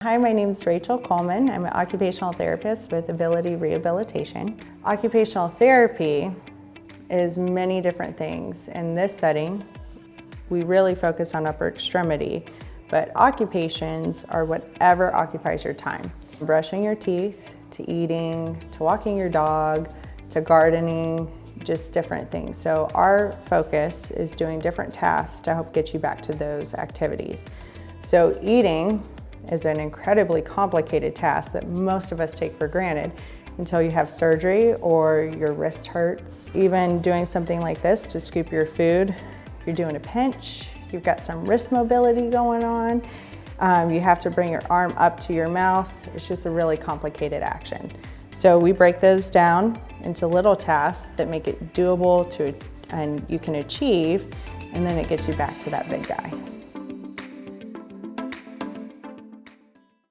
Hi, my name is Rachel Colman. I'm an occupational therapist with Ability Rehabilitation. Occupational therapy is many different things. In this setting, we really focus on upper extremity, but occupations are whatever occupies your time. Brushing your teeth, to eating, to walking your dog, to gardening, just different things. So our focus is doing different tasks to help get you back to those activities. So eating is an incredibly complicated task that most of us take for granted until you have surgery or your wrist hurts. Even doing something like this to scoop your food, you're doing a pinch, you've got some wrist mobility going on, you have to bring your arm up to your mouth. It's just a really complicated action. So we break those down into little tasks that make it doable and you can achieve, and then it gets you back to that big guy.